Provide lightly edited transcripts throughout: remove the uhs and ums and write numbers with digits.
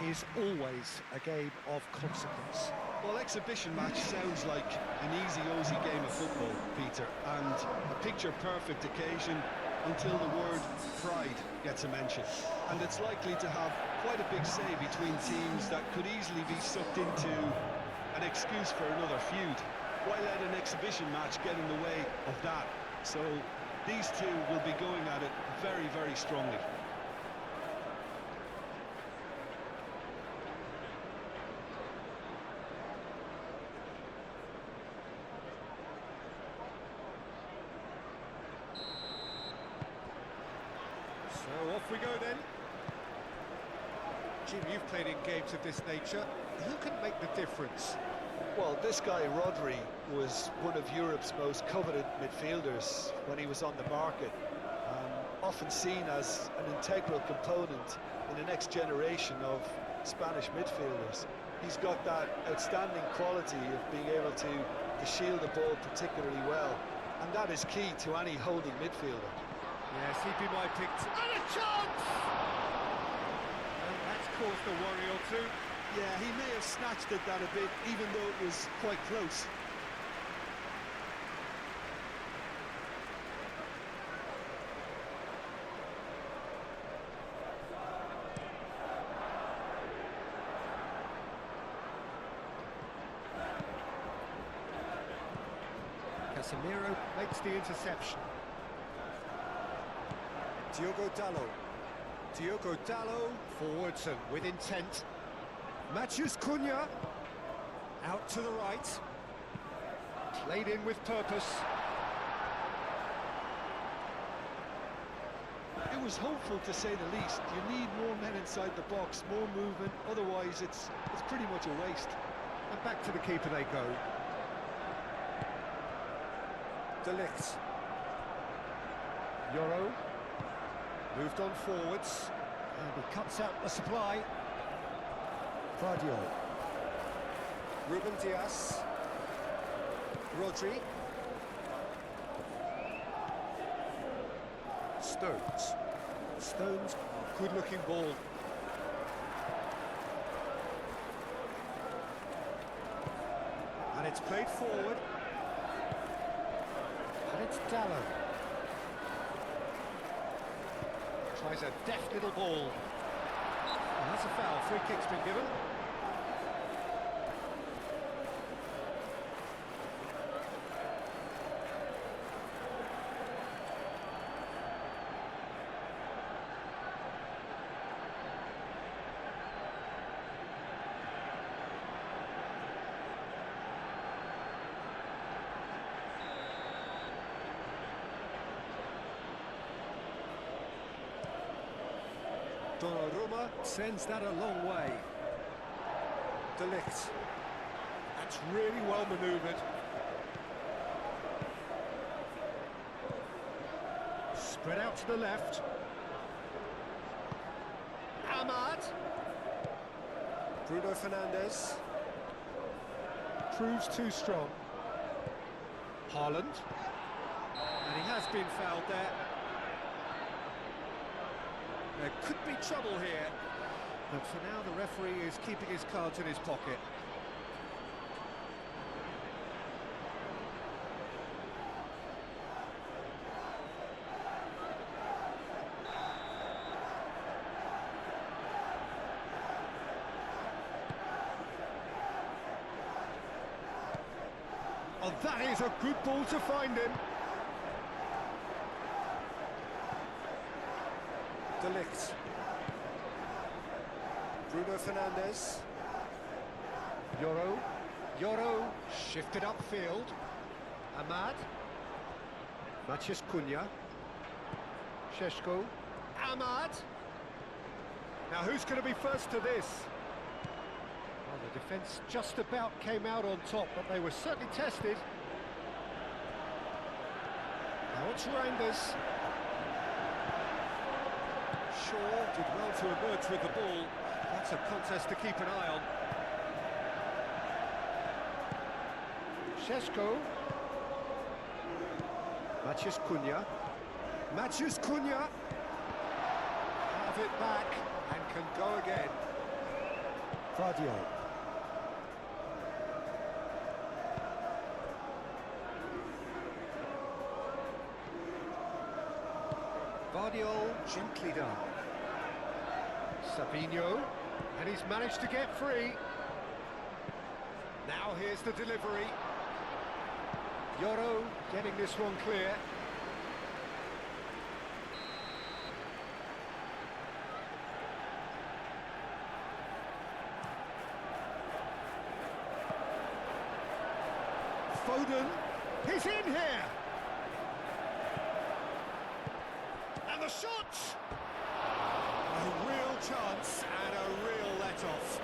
is always a game of consequence. Well, exhibition match sounds like an easy-ozy game of football, Peter, and a picture-perfect occasion until the word pride gets a mention. And it's likely to have quite a big say between teams that could easily be sucked into an excuse for another feud. Why let an exhibition match get in the way of that? So these two will be going at it very, very strongly. So off we go then. Jim, you've played in games of this nature. Who can make the difference? Well, this guy, Rodri, was one of Europe's most coveted midfielders when he was on the market. Often seen as an integral component in the next generation of Spanish midfielders. He's got that outstanding quality of being able to shield the ball particularly well. And that is key to any holding midfielder. Yes, he'd be my pick. And a chance! And that's caused a worry or two. Yeah, he may have snatched at that a bit, even though it was quite close. Casemiro makes the interception. Diogo Dallo forwards and with intent. Matthews Cunha out to the right, played in with purpose. It was hopeful, to say the least. You need more men inside the box, more movement, otherwise it's pretty much a waste. And back to the keeper they go. De Ligt. Euro moved on forwards, and he cuts out the supply. Vardio. Ruben Dias. Rodri. Stones, good-looking ball. And it's played forward. And it's Dallo. Tries a deft little ball. And that's a foul. Free kick's been given. Donnarumma sends that a long way. De Ligt. That's really well manoeuvred. Spread out to the left. Ahmad. Bruno Fernandes. Proves too strong. Haaland. And he has been fouled there. There could be trouble here, but for now the referee is keeping his cards in his pocket. Oh, that is a good ball to find him. De Ligt. Bruno Fernandes. Euro shifted upfield. Ahmad. Mathias Cunha. Šeško. Ahmad. Now who's going to be first to this? Well, the defence just about came out on top, but they were certainly tested. Now it's Reinders. Shaw did well to emerge with the ball. That's a contest to keep an eye on. Šeško. Mathias Cunha. Mathias Cunha. Have it back and can go again. Vardiol. Vardiol, gently done. Sabinho, and he's managed to get free. Now here's the delivery. Yoro getting this one clear. Foden, he's in here! And the shot! A real chance and a real let-off.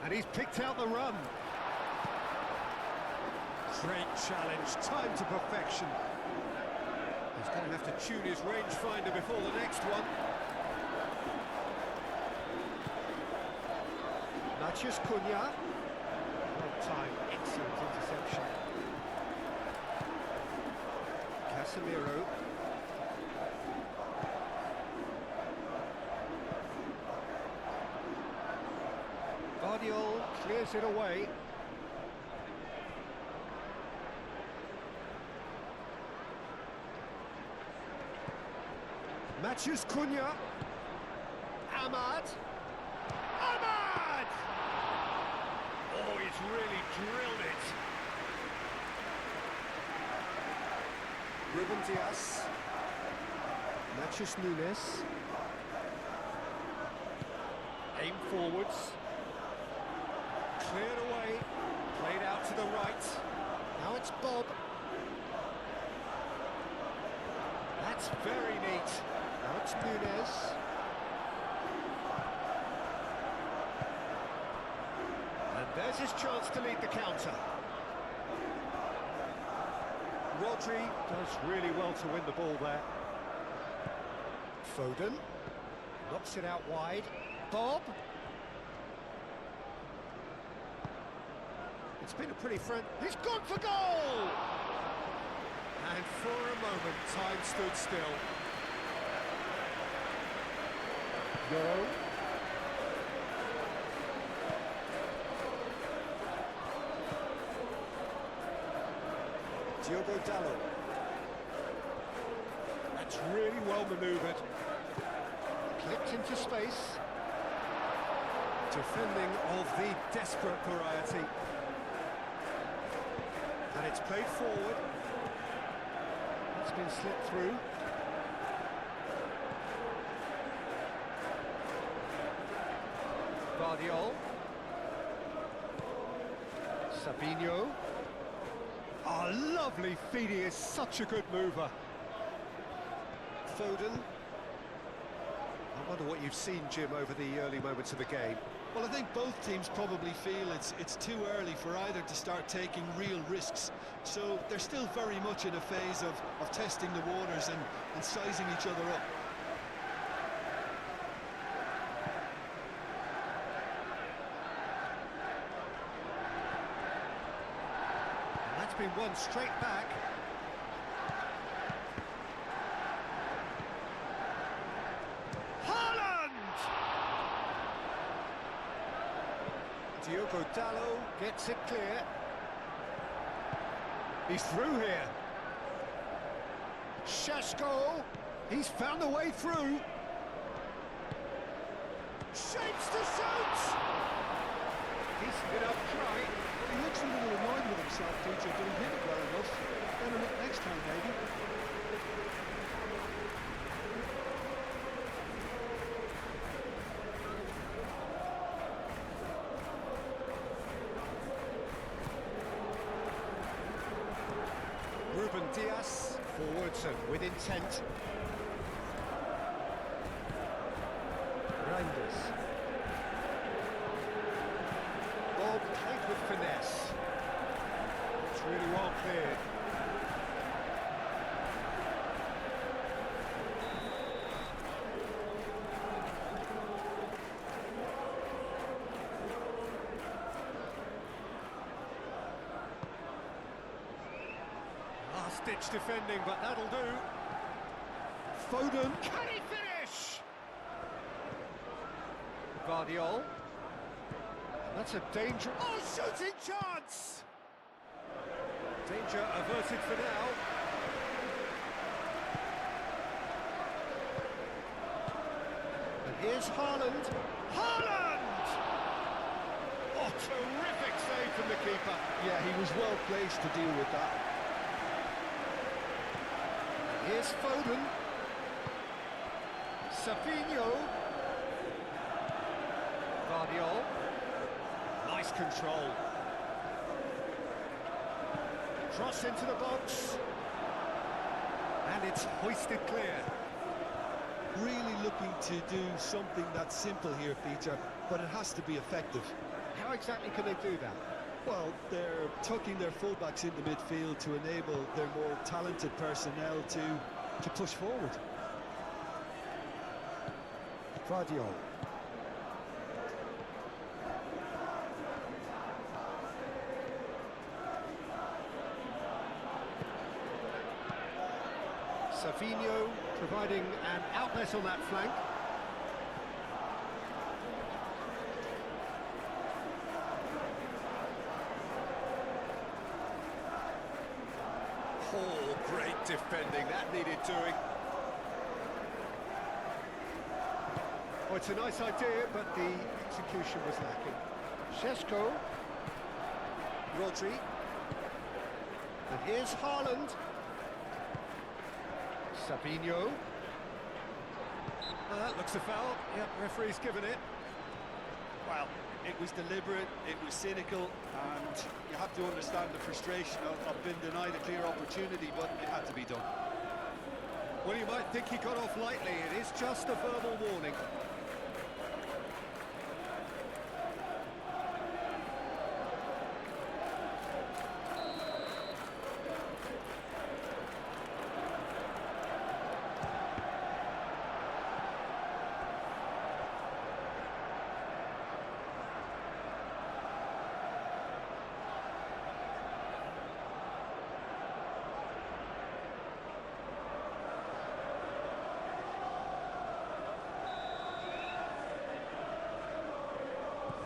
And he's picked out the run. Great challenge, time to perfection. He's going to have to tune his rangefinder before the next one. Matheus Cunha. Well time, excellent interception. Casemiro. Vardiol clears it away. Matheus Cunha. Ahmad. Ahmad! Oh, he's really drilled it. Ruben Dias. Matheus Nunes. Aim forwards. Cleared away, played out to the right. Now it's Bob. That's very neat. Now it's Nunes. And there's his chance to lead the counter. Rodri does really well to win the ball there. Foden knocks it out wide. Bob. It's been a pretty friend. He's gone for goal! And for a moment, time stood still. Yoro. Diogo Dalot. That's really well manoeuvred. Clipped into space. Defending of the desperate variety. And it's played forward. It's been slipped through. Vardiol. Sabinho. Oh, lovely feed, he is such a good mover. Foden. I wonder what you've seen, Jim, over the early moments of the game. Well, I think both teams probably feel it's too early for either to start taking real risks. So they're still very much in a phase of testing the waters and sizing each other up. And that's been won straight back. Diogo Dalot gets it clear. He's through here. Šeško, he's found a way through. Shapes to shoot! He's hit up try. He looks a little annoyed with himself, Peter. Did he hit it well enough? Better look next time, maybe. Ruben Dias, forwards and with intent. Reinders. Bob played with finesse. It's really well cleared. last-ditch defending, but that'll do. Foden, can he finish? Guardiola. That's a danger. Oh, shooting chance! Danger averted for now. And here's Haaland. Haaland! Oh, terrific save from the keeper. Yeah, he was well placed to deal with that. Here's Foden. Savinho. Guardiola. Nice control. Cross into the box. And it's hoisted clear. Really looking to do something that's simple here, Peter, but it has to be effective. How exactly can they do that? Well, they're tucking their fullbacks into midfield to enable their more talented personnel to push forward. Guardiola. Savinho providing an outlet on that flank. Oh, great defending, that needed doing. Oh, it's a nice idea, but the execution was lacking. Šeško. Rodri. And here's Haaland. Savinho. That looks a foul. Yep, referee's given it. Well, it was deliberate, it was cynical, and you have to understand the frustration of being denied a clear opportunity, but it had to be done. Well, you might think he got off lightly. It is just a verbal warning.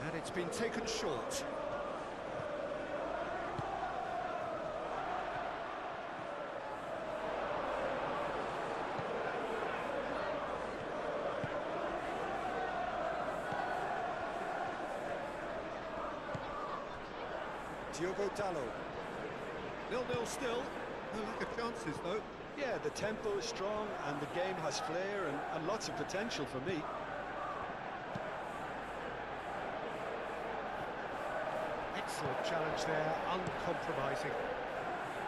And it's been taken short. Diogo Dalot. 0-0 still. No lack of chances, though. Yeah, the tempo is strong, and the game has flair and lots of potential for me. Excellent challenge there, uncompromising.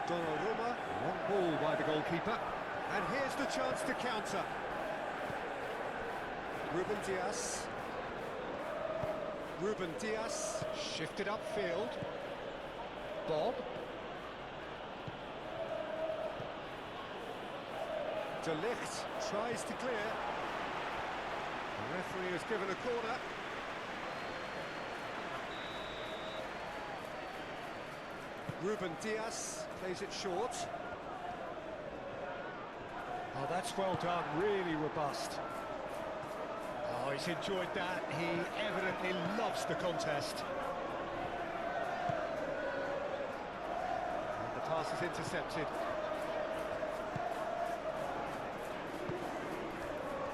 Donnarumma, long ball by the goalkeeper. And here's the chance to counter. Ruben Dias. Ruben Dias, shifted upfield. Bob. De Ligt tries to clear. The referee has given a corner. Ruben Dias plays it short. Oh, that's well done, really robust. Oh, he's enjoyed that. He evidently loves the contest. And the pass is intercepted.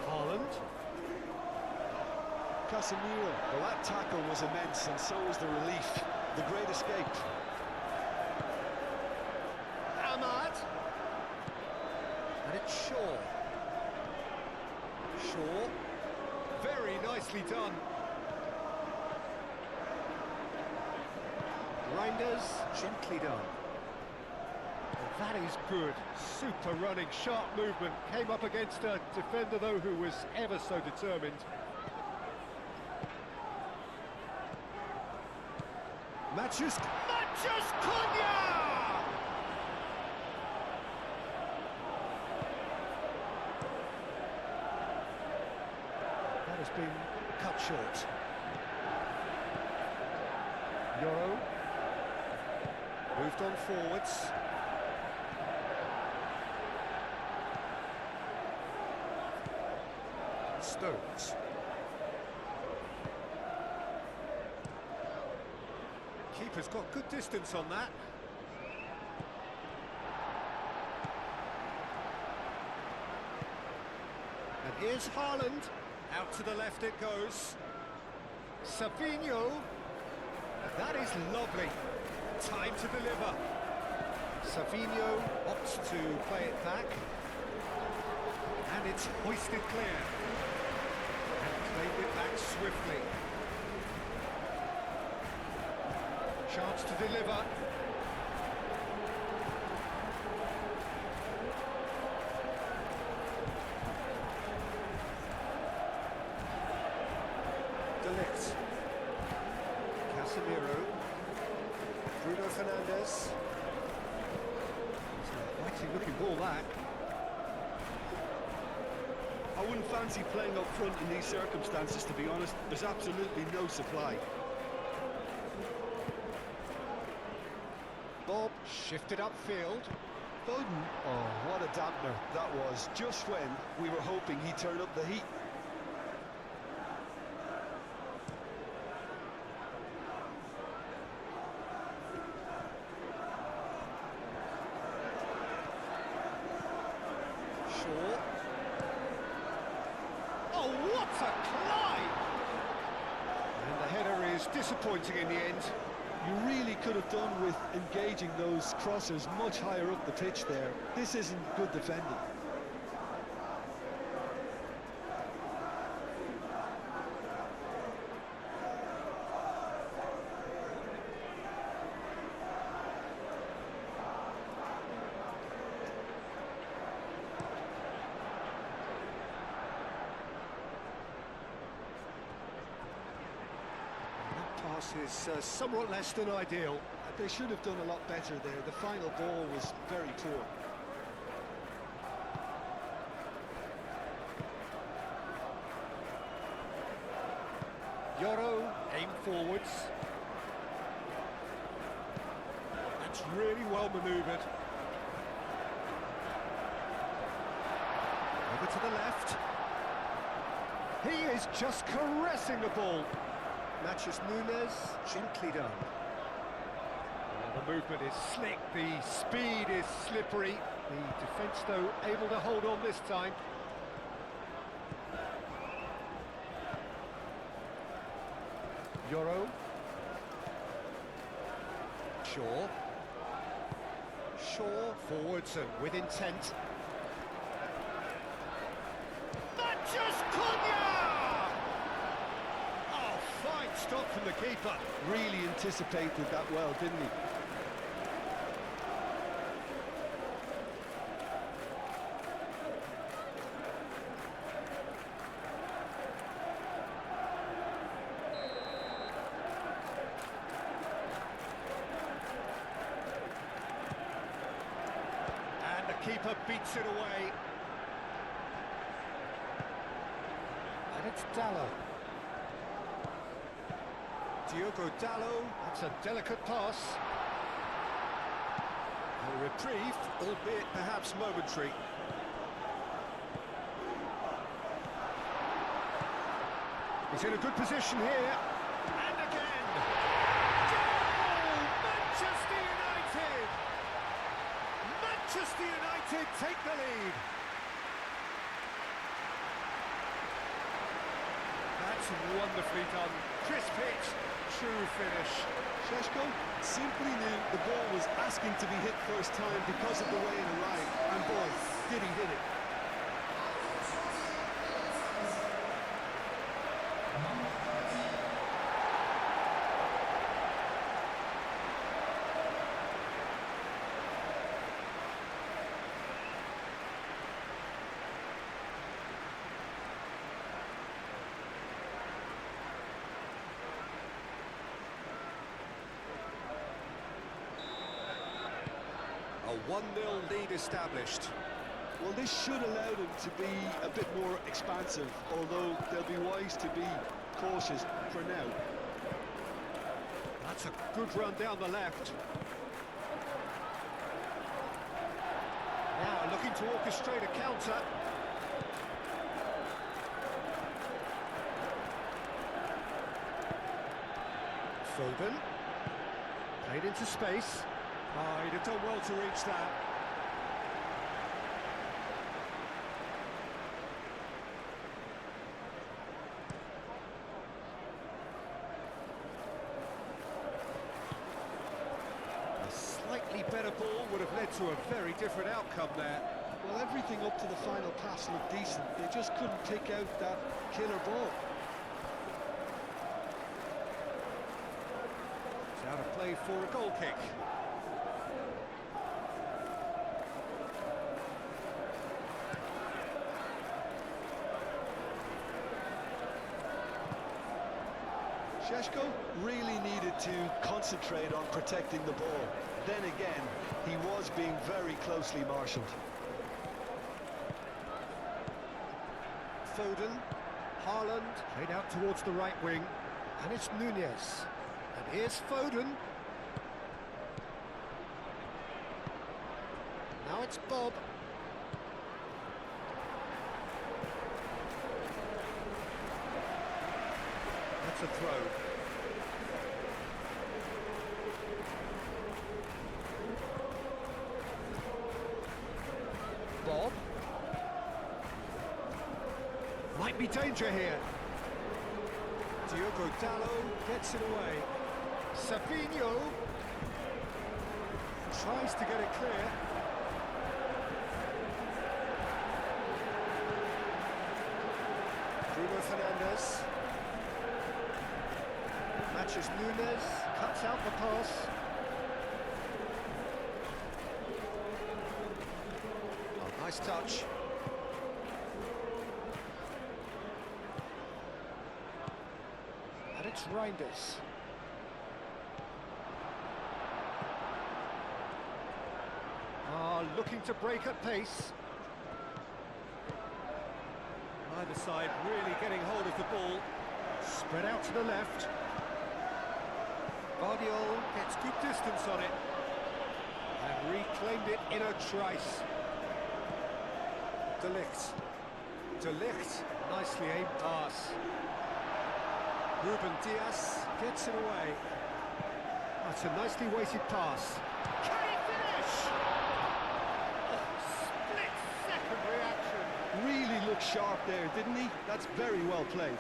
Haaland. Casemiro. Well, that tackle was immense, and so was the relief. The great escape. Ahmad. And it's Shaw. Shaw. Very nicely done. Reinders, gently done. Well, that is good. Super running, sharp movement. Came up against a defender, though, who was ever so determined. Matches Cunha! That has been cut short. Euro moved on forwards. Stones. Keeper's got good distance on that. And here's Haaland. Out to the left it goes. Savinho. And that is lovely. Time to deliver. Savinho opts to play it back. And it's hoisted clear. And played it back swiftly. Chance to deliver. Delict. Casemiro. Bruno Fernandes. It's a mighty looking ball that. I wouldn't fancy playing up front in these circumstances, to be honest. There's absolutely no supply. Bob shifted upfield. Foden, oh, what a dampener that was, just when we were hoping he'd turn up the heat. Shaw. Oh, what a climb! And the header is disappointing in the end. You really could have done with engaging those crossers much higher up the pitch there. This isn't good defending. Pass is somewhat less than ideal. They should have done a lot better there. The final ball was very poor. Yoro, aim forwards. That's really well manoeuvred. Over to the left. He is just caressing the ball. Matches Nunes, gently done. The movement is slick, the speed is slippery. The defence, though, able to hold on this time. Yoro. Shaw. Shaw, forwards and with intent. Matches Cunha! Stop from the keeper. Really anticipated that well, didn't he? And the keeper beats it away. And it's Dallo. Diogo Dallo, that's a delicate pass. A reprieve, albeit perhaps momentary. He's in a good position here. And again! Goal! Manchester United! Manchester United take the lead. That's wonderfully done. Crisp hit. True finish. Šeško simply knew the ball was asking to be hit first time because of the way it arrived, and boy, did he hit it. A 1-0 lead established. Well, this should allow them to be a bit more expansive, although they'll be wise to be cautious for now. That's a good run down the left. Now looking to orchestrate a counter. Foden. Played into space. Oh, he'd have done well to reach that. A slightly better ball would have led to a very different outcome there. Well, everything up to the final pass looked decent. They just couldn't pick out that killer ball. It's out of play for a goal kick. Šeško really needed to concentrate on protecting the ball. Then again, he was being very closely marshalled. Foden, Haaland, played out towards the right wing, and it's Nunez. And here's Foden. Now it's Bob. That's a throw. Bob. Might be danger here. Diogo Dalot gets it away. Sabinho tries to get it clear. Bruno Fernandes matches Nunez, cuts out the pass. Oh, nice touch. And it's Reinders. Looking to break at pace. Either side really getting hold of the ball. Spread out to the left. Guardiola gets good distance on it. And reclaimed it in a trice. De Ligt. De Ligt, nicely aimed pass. Ruben Diaz gets it away. That's a nicely weighted pass. Can he finish? Split-second reaction. Really looked sharp there, didn't he? That's very well played.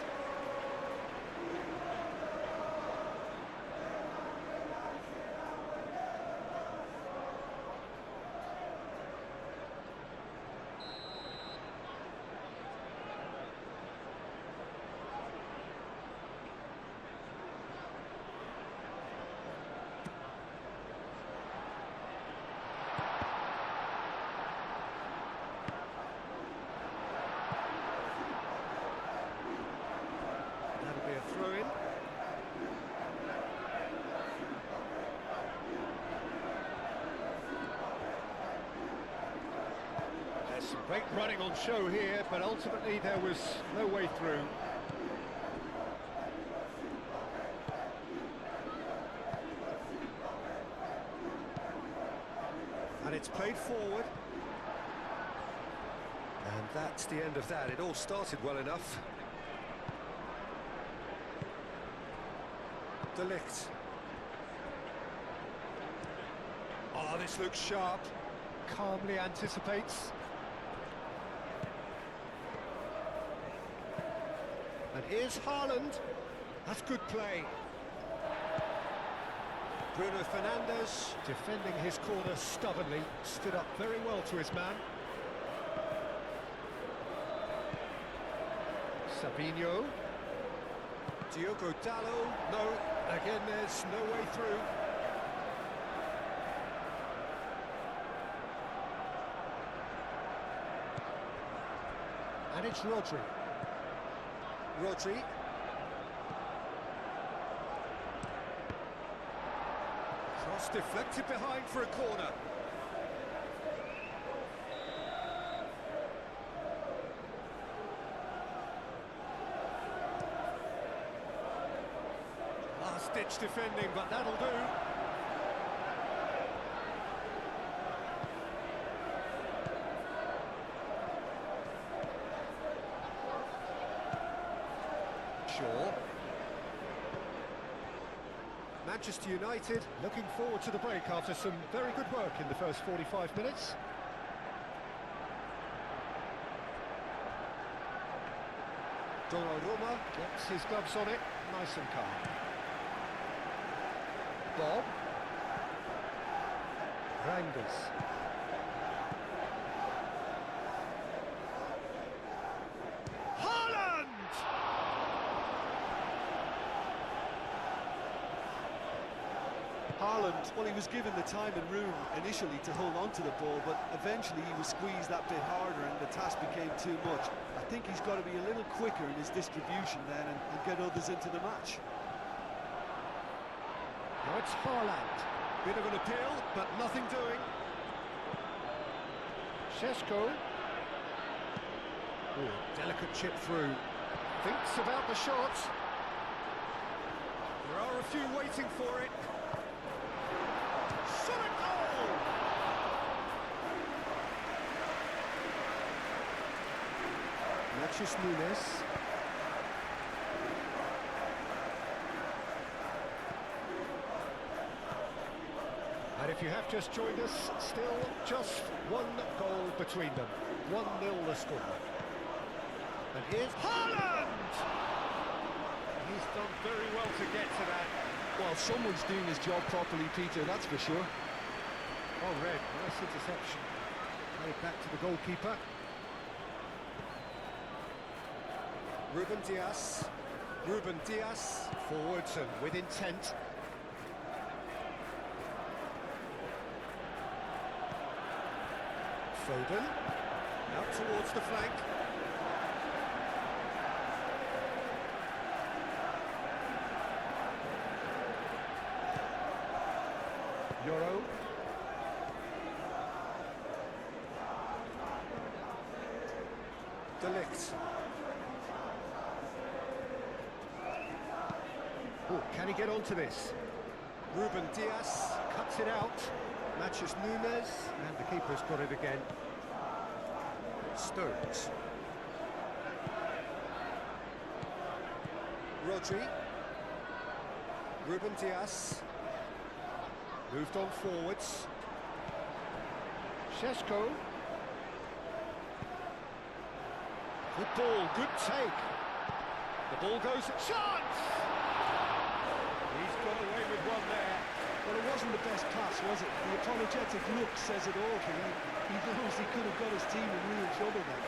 Great running on show here, but ultimately there was no way through. And it's played forward. And that's the end of that. It all started well enough. De Ligt. Oh, this looks sharp. Calmly anticipates. And here's Haaland. That's good play. Bruno Fernandes, defending his corner stubbornly, stood up very well to his man. Sabinho. Diogo Dalot. No, again there's no way through. And it's Rodri. Rodri. Cross deflected behind for a corner. Last-ditch defending, but that'll do. Manchester United looking forward to the break after some very good work in the first 45 minutes. Donnarumma gets his gloves on it, nice and calm. Bob. Reinders. Haaland! Haaland, well, he was given the time and room initially to hold on to the ball, but eventually he was squeezed that bit harder and the task became too much. I think he's got to be a little quicker in his distribution then and get others into the match. Now it's Haaland. Bit of an appeal, but nothing doing. Šeško. Oh, delicate chip through. Thinks about the shot. There are a few waiting for it. Solid goal! Matias Nunes. And if you have just joined us, still just one goal between them. 1-0 the score. And here's Haaland! He's done very well to get to that. Well, someone's doing his job properly, Peter, that's for sure. Oh, red, nice interception. Played back to the goalkeeper. Ruben Dias. Ruben Dias, forwards and with intent. Foden, out towards the flank. Euro. De Ligt. Oh, can he get onto this? Ruben Dias cuts it out. Matias Nunes, and the keeper's got it again. Stones. Rodri. Ruben Dias. Moved on forwards. Šeško. Good ball, good take. The ball goes, chance! He's got away with one there. Well, it wasn't the best pass, was it? The apologetic look says it all for me. He knows he could have got his team in real trouble there.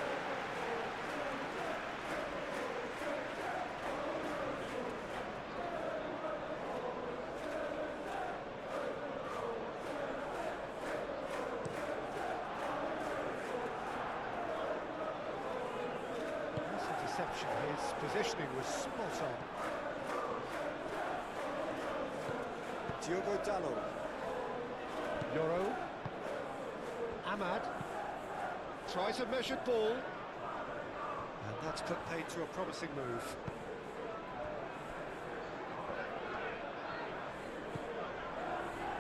Nice interception, his positioning was spot on. Diogo Dalot. Euro. Ahmad. Tries a measured ball. And that's put paid to a promising move.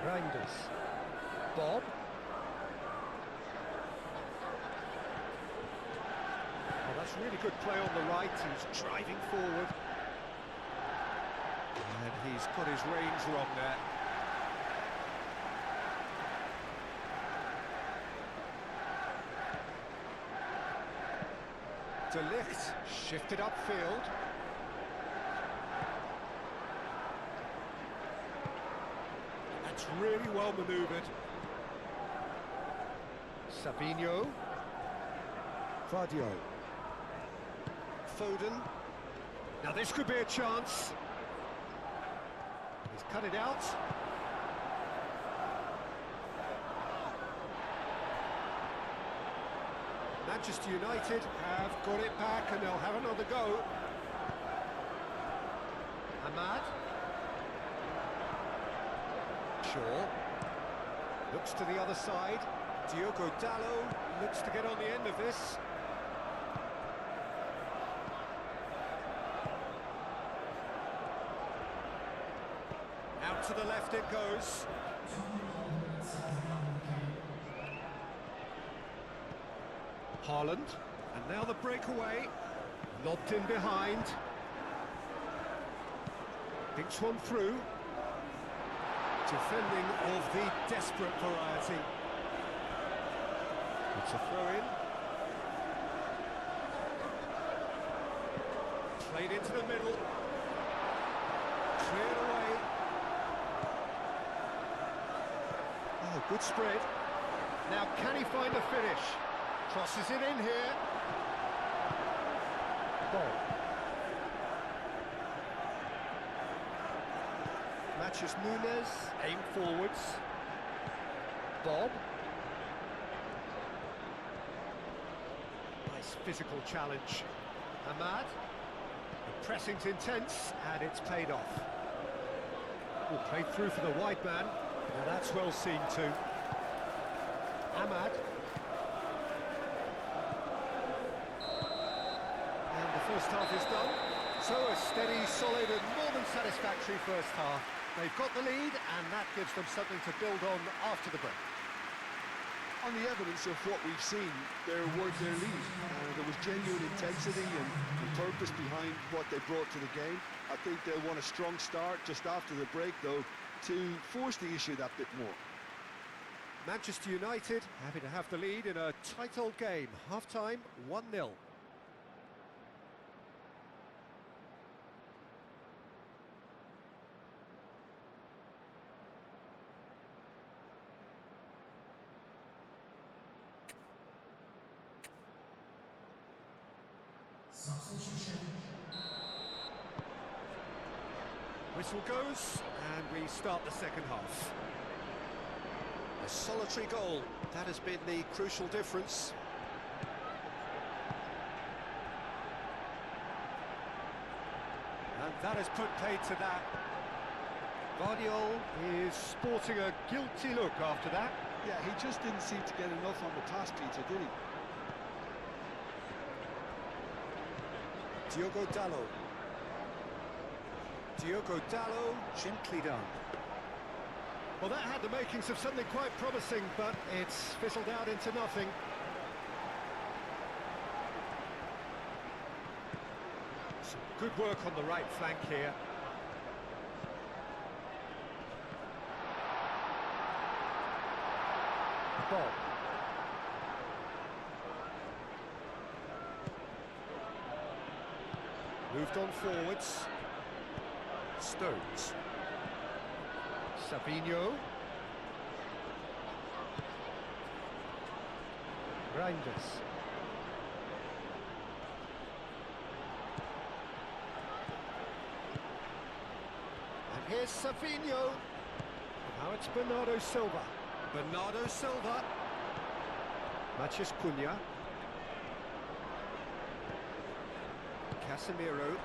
Reinders. Bob. Oh, that's really good play on the right. He's driving forward. And he's got his range wrong there. De Ligt shifted upfield. That's really well manoeuvred. Sabinho. Vardio. Foden. Now this could be a chance. He's cut it out. Manchester United have got it back and they'll have another go. Ahmad. Shaw. Looks to the other side. Diogo Dalot looks to get on the end of this. Out to the left it goes. Haaland, and now the breakaway, lobbed in behind, thinks one through, Defending of the desperate variety. It's a throw-in. Played into the middle. Cleared away. Oh, good spread. Now, can he find the finish? Crosses it in here. Ball. Matches Nunes, aim forwards. Bob. Nice physical challenge. Ahmad. The pressing's intense, and it's paid off. Oh, played through for the wide man. Now that's well seen too. Ahmad. And the first half is done. So a steady, solid and more than satisfactory first half. They've got the lead, and that gives them something to build on after the break. On the evidence of what we've seen, they're worth their lead. There was genuine intensity and purpose behind what they brought to the game. I think they'll want a strong start just after the break, though, to force the issue that bit more. Manchester United happy to have the lead in a tight old game. Half-time, 1-0. Whistle goes, and we start the second half. A solitary goal, that has been the crucial difference. And that has put paid to that. Guardiola is sporting a guilty look after that. Yeah, he just didn't seem to get enough on the pass, Peter, did he? Diogo Dalot. Diogo Dalot, gently done. Well, that had the makings of something quite promising, but it's fizzled out into nothing. Some good work on the right flank here. Bob. Moved on forwards. Stones. Savinho. Reinders. And here's Savinho. Now it's Bernardo Silva. Bernardo Silva. Matches Cunha. Casemiro.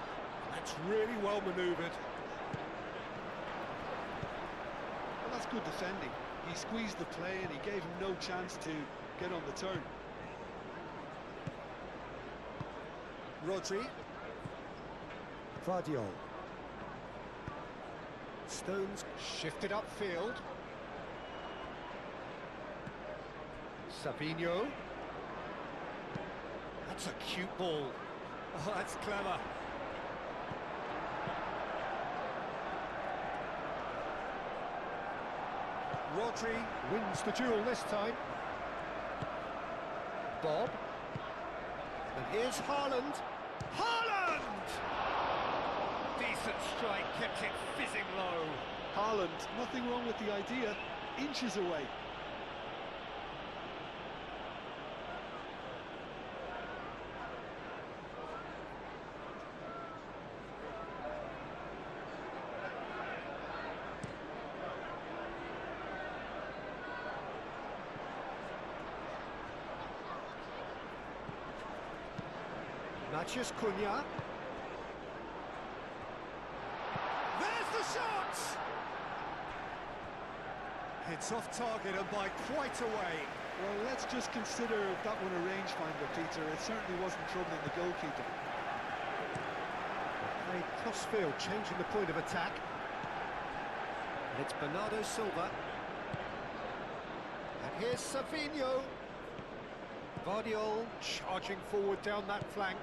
That's really well manoeuvred. Well, that's good defending. He squeezed the play and he gave him no chance to get on the turn. Rodri. Guardiola. Stones shifted upfield. Savinho. That's a cute ball. Oh, that's clever. Rodri wins the duel this time. Bob. And here's Haaland. Haaland! Decent strike, kept it fizzing low. Haaland, nothing wrong with the idea, inches away. Matches Cunha. There's the shot! It's off target and by quite a way. Well, let's just consider that one a rangefinder, Peter. It certainly wasn't troubling the goalkeeper. Played cross-field, changing the point of attack. And it's Bernardo Silva. And here's Savinho. Guardiola charging forward down that flank.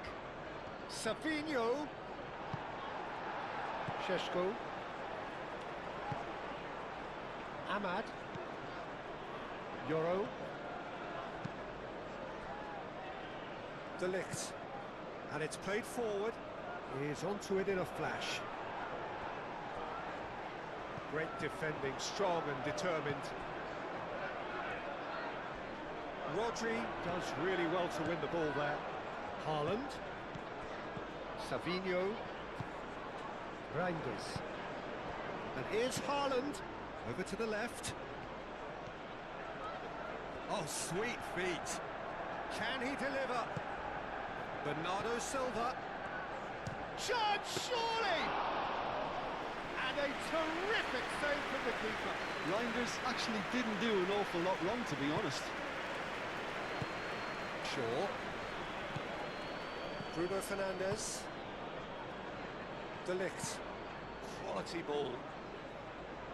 Savinho. Šeško. Ahmad. Euro. De Ligt. And it's played forward. He's onto it in a flash. Great defending, strong and determined. Rodri does really well to win the ball there. Haaland. Savinho. Reinders. And here's Haaland. Over to the left. Oh, sweet feet. Can he deliver? Bernardo Silva. Chance, surely! And a terrific save from the keeper. Reinders actually didn't do an awful lot wrong, to be honest. Shaw. Bruno Fernandes. De Ligt. Quality ball.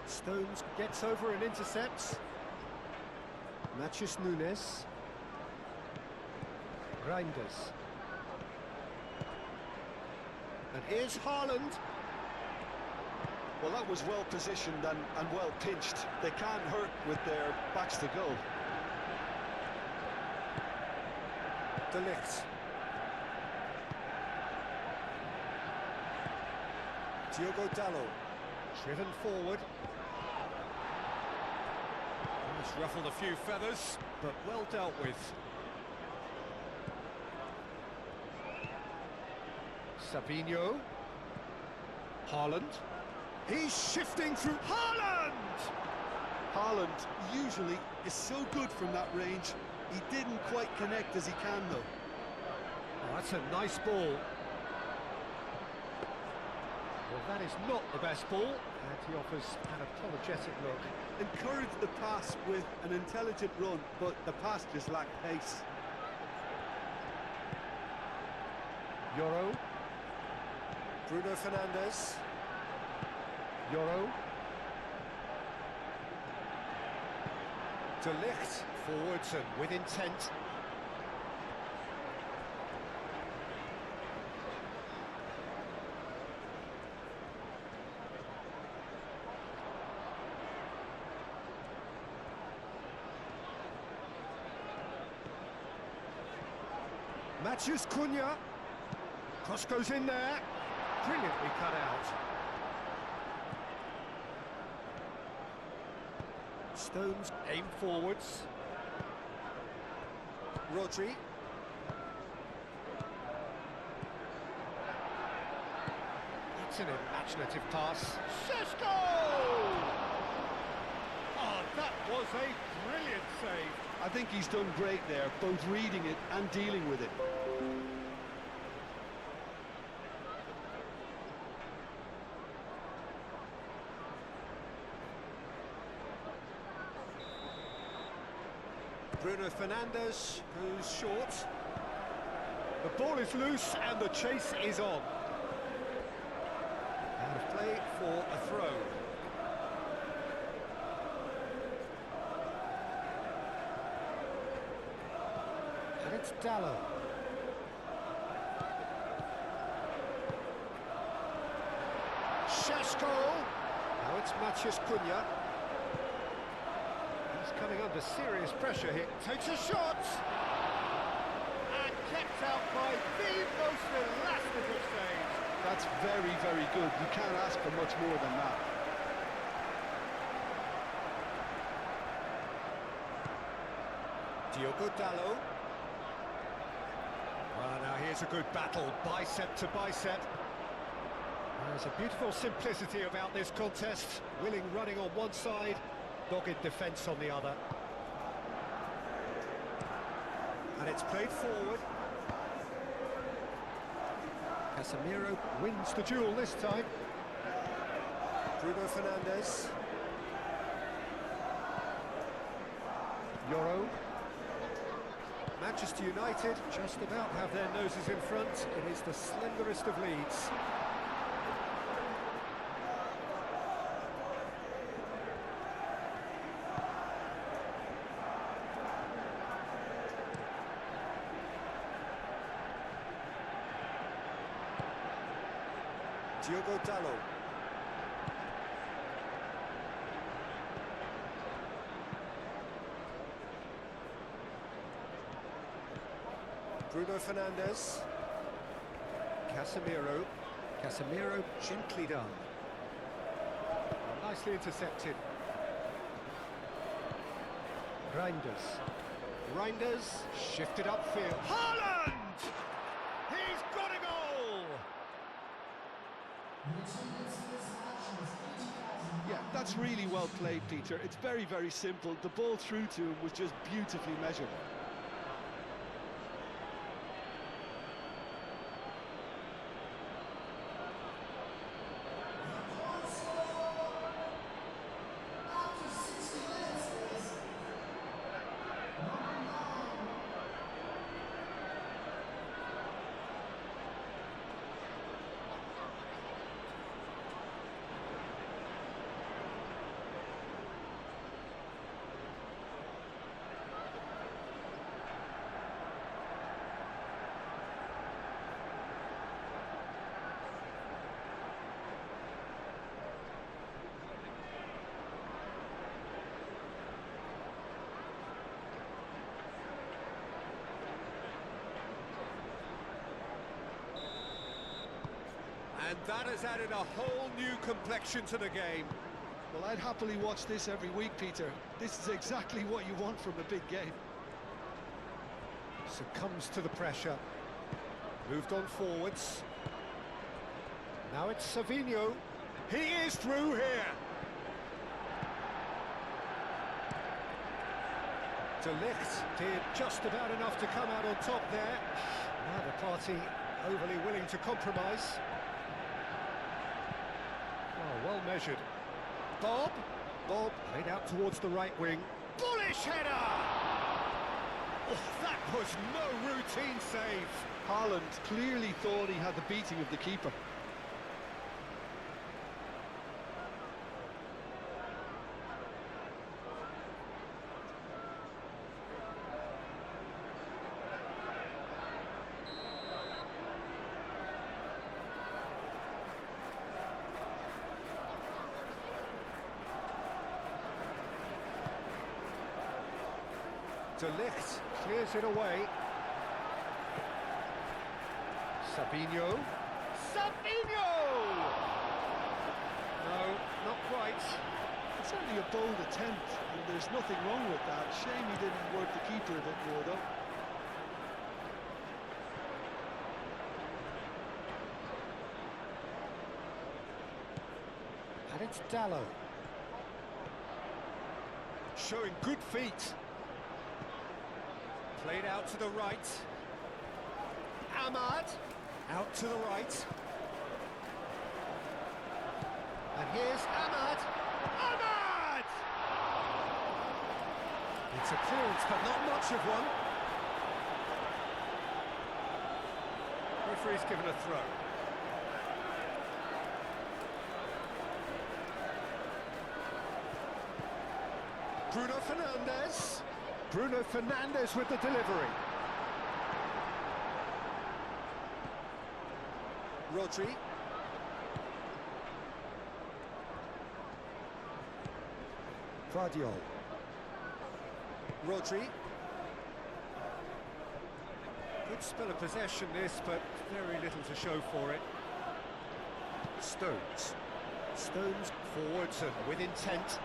Stones gets over and intercepts. Matheus Nunes. Reinders. And here's Haaland. Well, that was well positioned and well pinched. They can't hurt with their backs to goal. De Ligt. Diogo Dalot. Driven forward. It's ruffled a few feathers, but well dealt with. Savinho. Haaland. He's shifting through. Haaland! Haaland usually is so good from that range. He didn't quite connect as he can, though. Oh, that's a nice ball. Well, that is not the best ball, and he offers an apologetic look. Encouraged the pass with an intelligent run, but the pass just lacked pace. Euro. Bruno Fernandes. Euro. De Ligt. Forwards and with intent. Matheus Cunha. Cross goes in there. Brilliantly cut out. Stones aim forwards. Rodri. It's an imaginative pass. Šeško! Oh, that was a brilliant save. I think he's done great there, both reading it and dealing with it. Bruno Fernandes goes short. The ball is loose and the chase is on. Out of play for a throw. And it's Dalot. Šeško. Now it's Matheus Cunha. He's coming under serious pressure here. Takes a shot. And kept out by the most elastic save. That's very, very good. You can't ask for much more than that. Diogo Dalot. Well, now here's a good battle, bicep to bicep. There's a beautiful simplicity about this contest. Willing running on one side, dogged defence on the other. And it's played forward. Casemiro wins the duel this time. Bruno Fernandes. Euro. Manchester United just about have their noses in front. It is the slenderest of leads. Diogo Dalot. Bruno Fernandes. Casemiro. Casemiro gently done. Nicely intercepted. Reinders. Reinders shifted upfield. Haaland! He's got a goal! Yeah, that's really well played, Peter. It's very, very simple. The ball through to him was just beautifully measured. And that has added a whole new complexion to the game. Well, I'd happily watch this every week, Peter. This is exactly what you want from a big game. Succumbs to the pressure. Moved on forwards. Now it's Savinho. He is through here. De Ligt did just about enough to come out on top there. Now the party overly willing to compromise. Oh, well measured. Bob played out towards the right wing. Bullish header! Oh, that was no routine save. Haaland clearly thought he had the beating of the keeper. De Ligt clears it away. Savinho. Savinho! No, not quite. It's certainly a bold attempt, and there's nothing wrong with that. Shame he didn't work the keeper a bit more, though. And it's Dallo. Showing good feet. Played out to the right. Ahmad. Out to the right. And here's Ahmad. Ahmad! It's a clearance, but not much of one. Referee's given a throw. Bruno Fernandes. Bruno Fernandes with the delivery. Rodri. Vardiol. Rodri. Good spell of possession this, but very little to show for it. Stones. Stones forwards and with intent.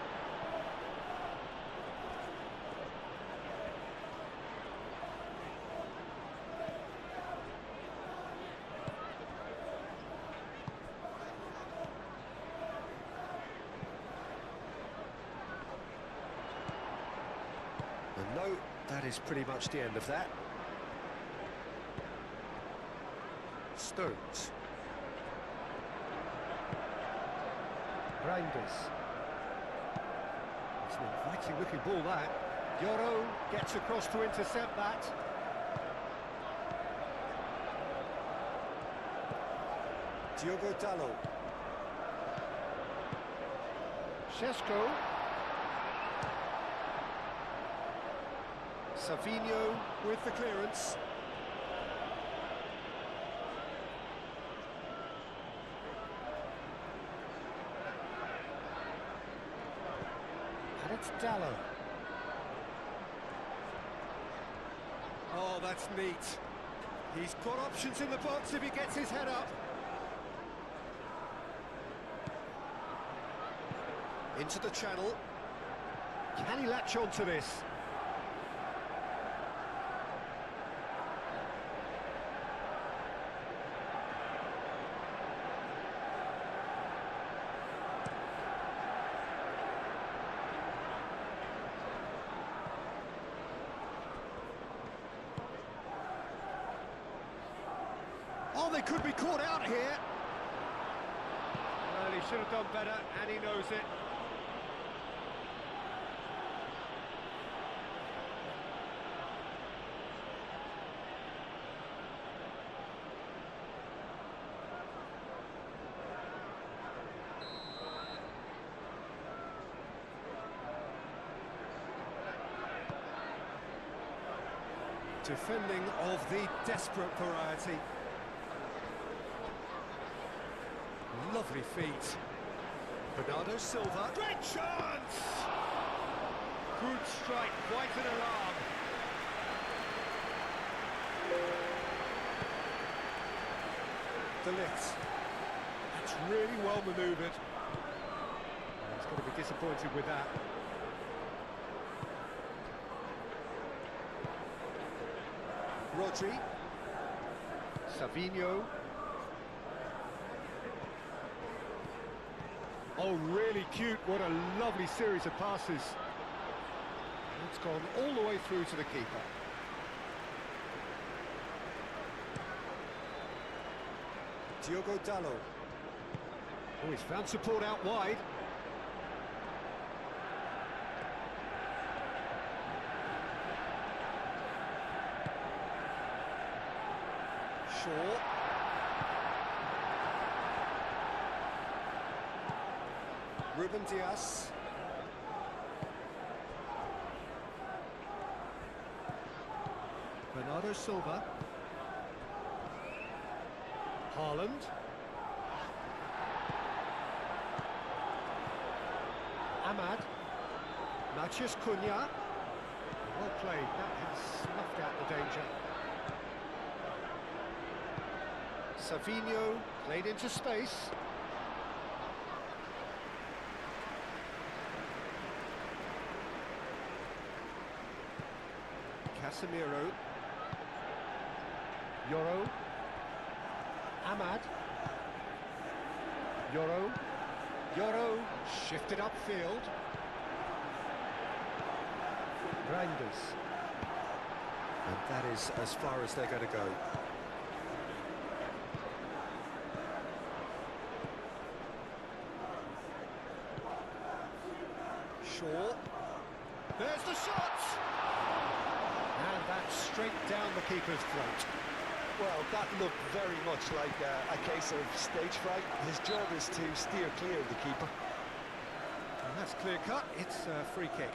And no, that is pretty much the end of that. Stones. Reinders. It's an inviting looking ball that. Yoro gets across to intercept that. Diogo Dallo. Šeško. Savinho with the clearance. And it's Dallo. Oh, that's neat. He's got options in the box if he gets his head up. Into the channel. Can he latch on to this? Oh, they could be caught out here. Well, he should have done better, and he knows it. Defending of the desperate variety. Lovely feet. Bernardo Silva. Great chance! Good strike, quite an alarm. The lift. That's really well manoeuvred. He's going to be disappointed with that. Rodri. Savinho. Oh, really cute. What a lovely series of passes. It's gone all the way through to the keeper. Diogo Dallo. Oh, he's found support out wide. Shaw. Ruben Dias. Bernardo Silva. Haaland. Ahmad. Matheus Cunha. Well played, that has snuffed out the danger. Savinho played into space. Casemiro. Yoro. Ahmad. Yoro. Yoro shifted upfield. Reinders. And that is as far as they're going to go. Shaw. There's the shot! And that's straight down the keeper's throat. Well, that looked very much like a case of stage fright. His job is to steer clear of the keeper. And that's clear cut. It's a free kick.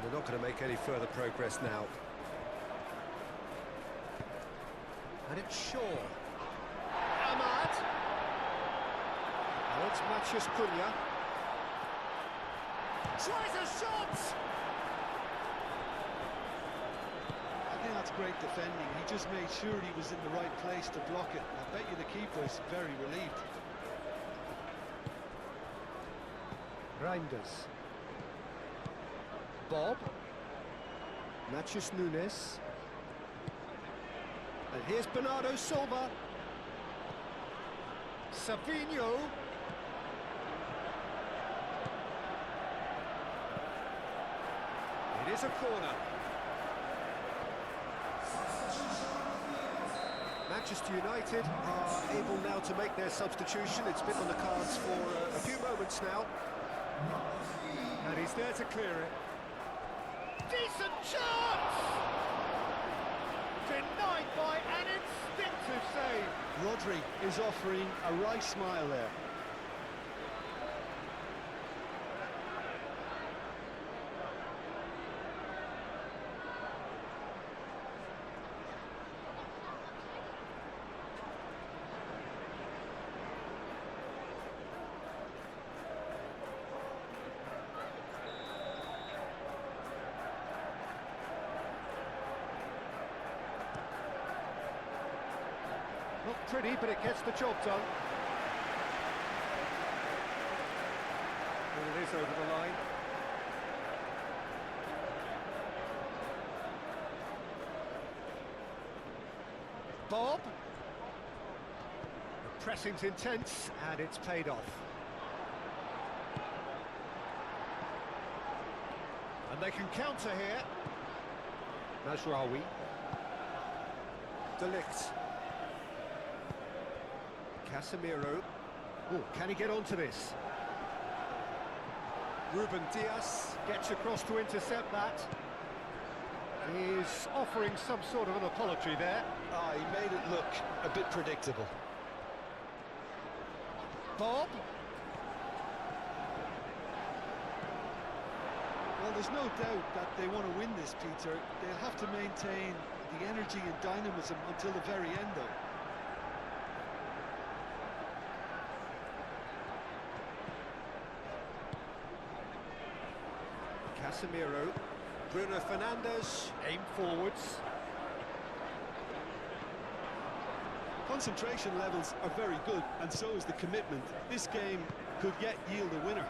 They're not going to make any further progress now. And it's Shaw. Ahmad. Now it's Matheus Cunha. Tries a shot! I think that's great defending. He just made sure he was in the right place to block it. I bet you the keeper's very relieved. Reinders. Bob. Matheus Nunes. And here's Bernardo Silva. Savinho. It is a corner. Manchester United are able now to make their substitution. It's been on the cards for a few moments now. And he's there to clear it. Decent chance! Denied by an instinctive save. Rodri is offering a right smile there. Not pretty, but it gets the job done. And it is over the line. Bob. The pressing's intense, and it's paid off. And they can counter here. Mazraoui. De Ligt. Casemiro. Oh, can he get onto this? Ruben Dias gets across to intercept that. He's offering some sort of an apology there. He made it look a bit predictable. Bob. Well, there's no doubt that they want to win this, Peter. They'll have to maintain the energy and dynamism until the very end, though. Casemiro. Bruno Fernandes. Aim forwards. Concentration levels are very good, and so is the commitment. This game could yet yield a winner.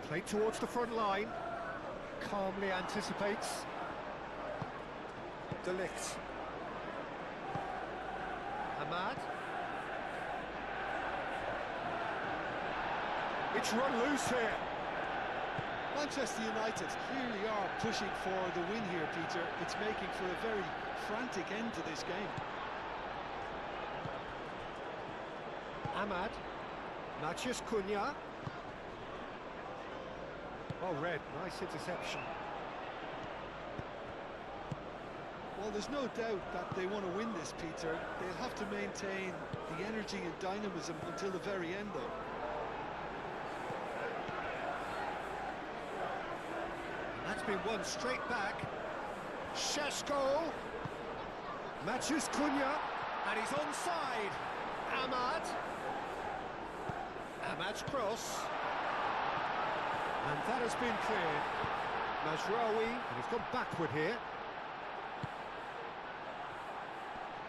Played towards the front line. Calmly anticipates. De Ligt. Ahmad. It's run loose here. Manchester United clearly are pushing for the win here, Peter. It's making for a very frantic end to this game. Ahmad. Matheus Cunha. Oh, red. Nice interception. Well, there's no doubt that they want to win this, Peter. They'll have to maintain the energy and dynamism until the very end, though. That's been won straight back. Šeško. Matheus Cunha. And he's onside. Ahmad. Ahmad's cross. And that has been cleared. Mazraoui. And he's gone backward here.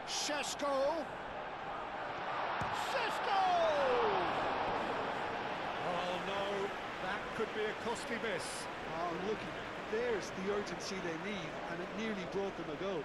Šeško. Šeško! Oh no, that could be a costly miss. Oh, look, there's the urgency they need, and it nearly brought them a goal.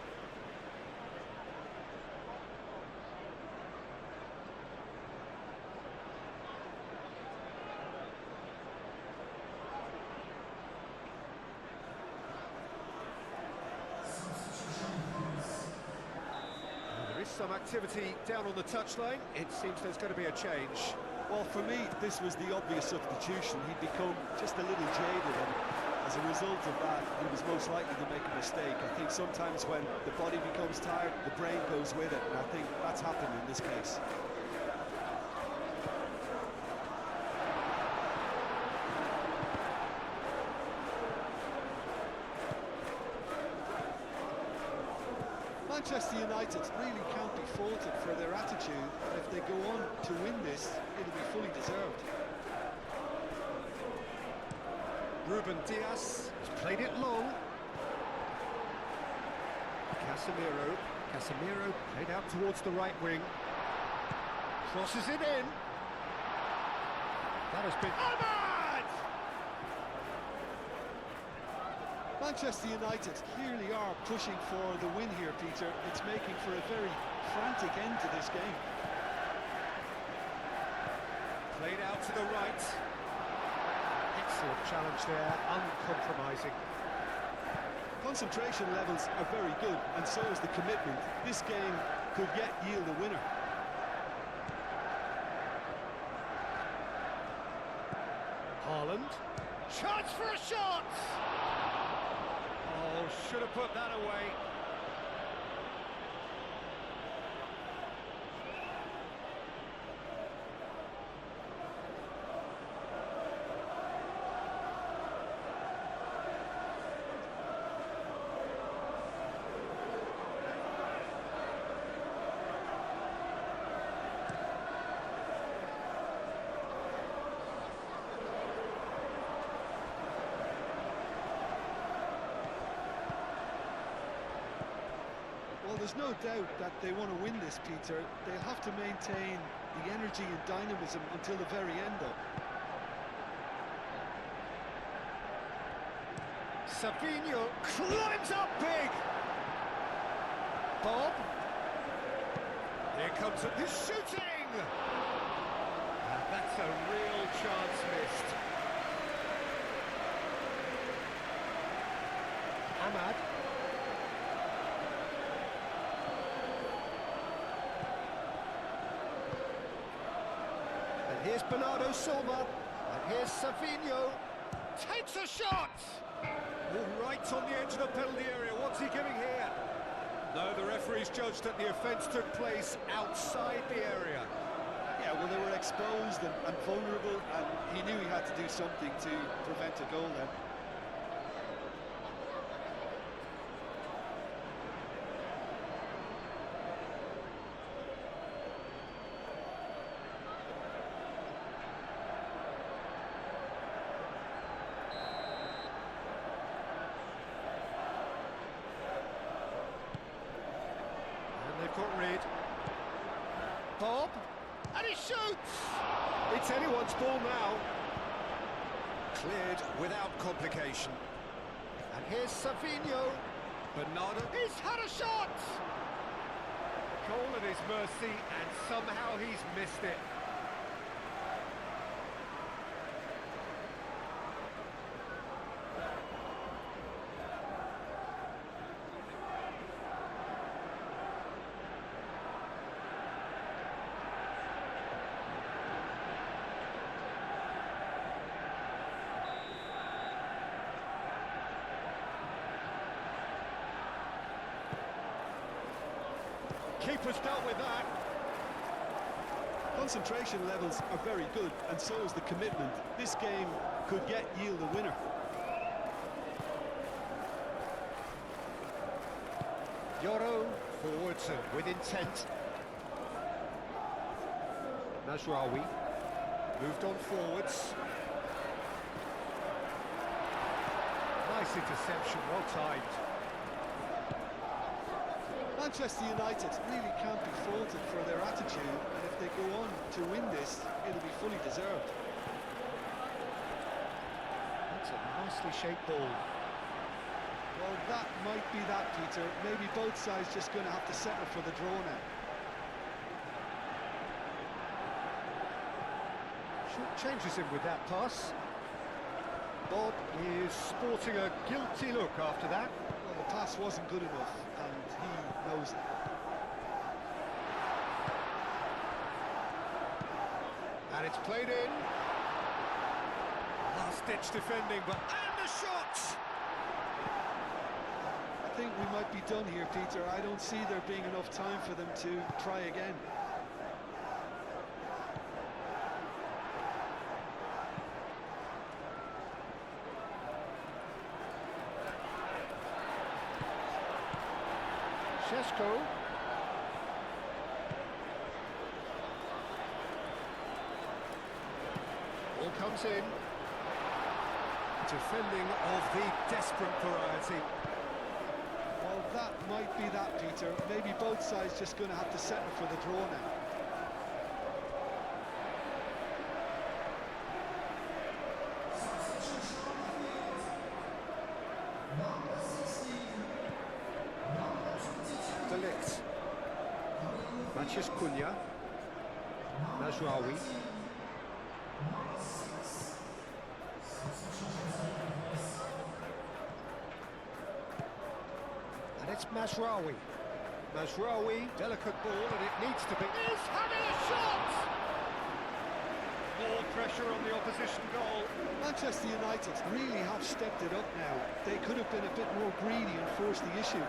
Some activity down on the touchline. It seems there's going to be a change. Well, for me, this was the obvious substitution. He'd become just a little jaded, and as a result of that, he was most likely to make a mistake. I think sometimes when the body becomes tired, the brain goes with it, and I think that's happened in this case. Manchester United really can't be faulted for their attitude, and if they go on to win this, it'll be fully deserved. Ruben Dias has played it long. Casemiro. Casemiro played out towards the right wing. Crosses it in. That has been... Ahmad! Manchester United clearly are pushing for the win here, Peter. It's making for a very frantic end to this game. Played out to the right. Excellent challenge there, uncompromising. Concentration levels are very good, and so is the commitment. This game could yet yield a winner. Haaland. Chance for a shot! Oh, should have put that away. Well, there's no doubt that they want to win this, Peter. They'll have to maintain the energy and dynamism until the very end, though. Savinho climbs up big. Bob. Here comes it. He's shooting! And that's a real chance missed. Ahmad. And here's Bernardo Silva. And here's Savinho. Takes a shot! Oh, right on the edge of the penalty area. What's he giving here? No, the referee's judged that the offence took place outside the area. Yeah, well, they were exposed and vulnerable, and he knew he had to do something to prevent a goal then. They've got rid. Bob, and he shoots! It's anyone's ball now. Cleared without complication. And here's Savinho. Bernardo, he's had a shot! Goal at his mercy, and somehow he's missed it. Keeper's dealt with that. Concentration levels are very good, and so is the commitment. This game could yet yield a winner. Yoro forwards and with intent. Mazraoui moved on forwards. Nice interception, well timed. Manchester United really can't be faulted for their attitude, and if they go on to win this, it'll be fully deserved. That's a nicely shaped ball. Well, that might be that, Peter. Maybe both sides just going to have to settle for the draw now. Changes him with that pass. Bob is sporting a guilty look after that. Well, the pass wasn't good enough, and he knows it. And it's played in. Last-ditch defending, but and the shot! I think we might be done here, Peter. I don't see there being enough time for them to try again. Šeško. Ball comes in. Defending of the desperate variety. Well, that might be that, Peter. Maybe both sides just going to have to settle for the draw now. Delict. Mathias Cunha. Mazraoui. And it's Mazraoui. Mazraoui, delicate ball, and it needs to be. He's having a shot! More pressure on the opposition goal. Manchester United really have stepped it up now. They could have been a bit more greedy and forced the issue.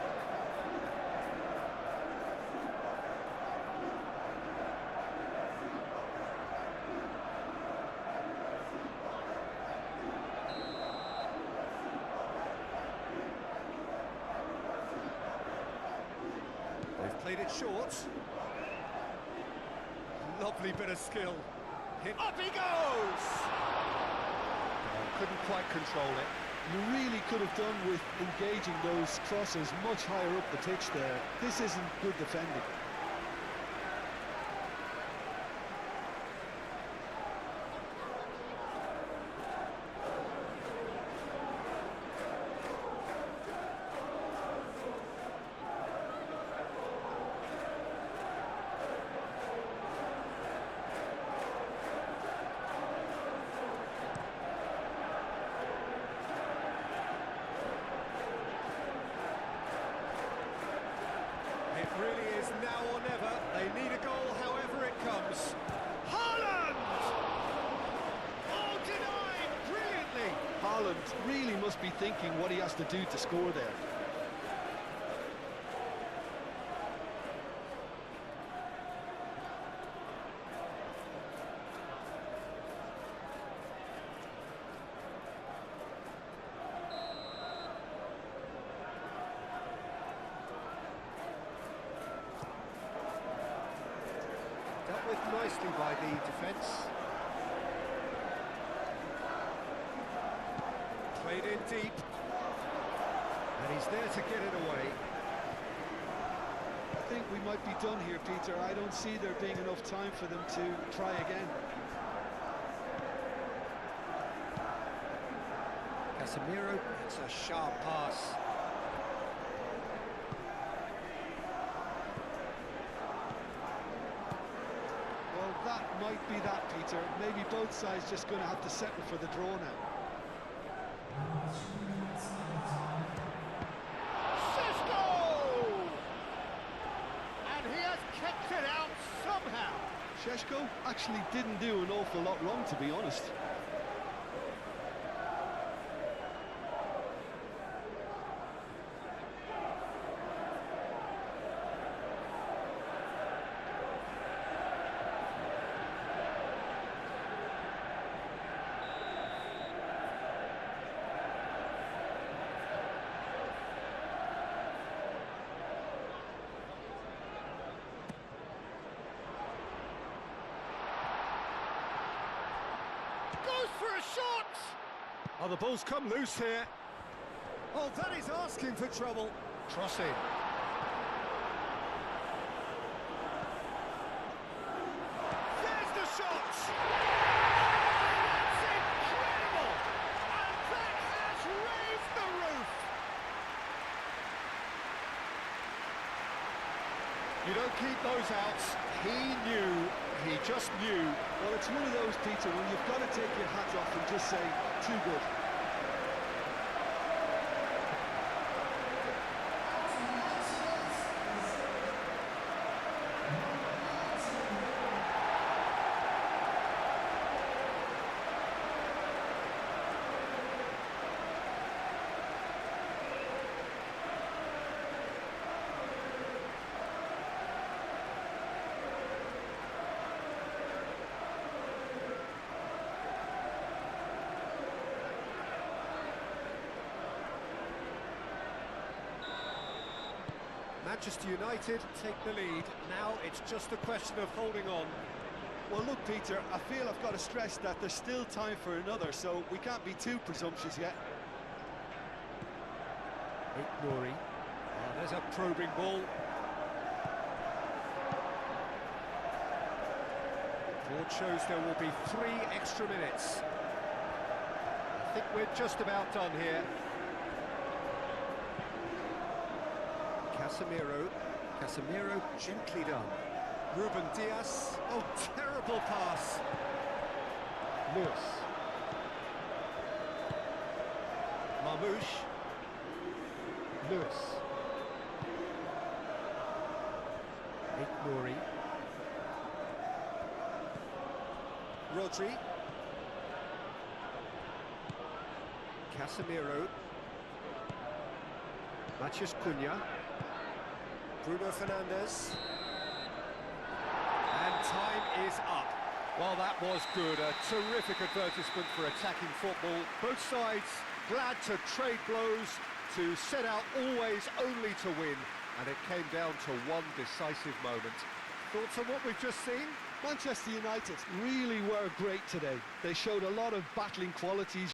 They've played it short. Lovely bit of skill. Hit. Up he goes! Couldn't quite control it. You really could have done with engaging those crosses much higher up the pitch there. This isn't good defending. It really is now or never. They need a goal however it comes. Haaland! Oh, denied brilliantly! Haaland really must be thinking what he has to do to score there. Dealt with nicely by the defence. Played in deep. And he's there to get it away. I think we might be done here, Peter. I don't see there being enough time for them to try again. Casemiro, it's a sharp pass. Well, that might be that, Peter. Maybe both sides just going to have to settle for the draw now. Šeško! And he has kept it out somehow. Šeško actually didn't do an awful lot wrong, to be honest. Goes for a shot! Oh, the ball's come loose here. Oh, that is asking for trouble. Crossing. There's the shot! That's incredible! And that has raised the roof! You don't keep those outs. He knew. He just knew. Well, it's one of those, Peter, when you've got to take your hat off and just say, too good. Manchester United take the lead. Now it's just a question of holding on. Well, look, Peter, I feel I've got to stress that there's still time for another, so we can't be too presumptuous yet. Nouri. Oh, there's a probing ball. Board shows there will be 3 extra minutes. I think we're just about done here. Casemiro gently done. Ruben Diaz. Oh, terrible pass. Lewis. Marmoush. Lewis. Nouri. Rodri. Casemiro. Matheus Cunha. Bruno Fernandes. And time is up. Well, that was good. A terrific advertisement for attacking football. Both sides glad to trade blows, to set out always only to win. And it came down to one decisive moment. Thoughts on what we've just seen? Manchester United really were great today. They showed a lot of battling qualities.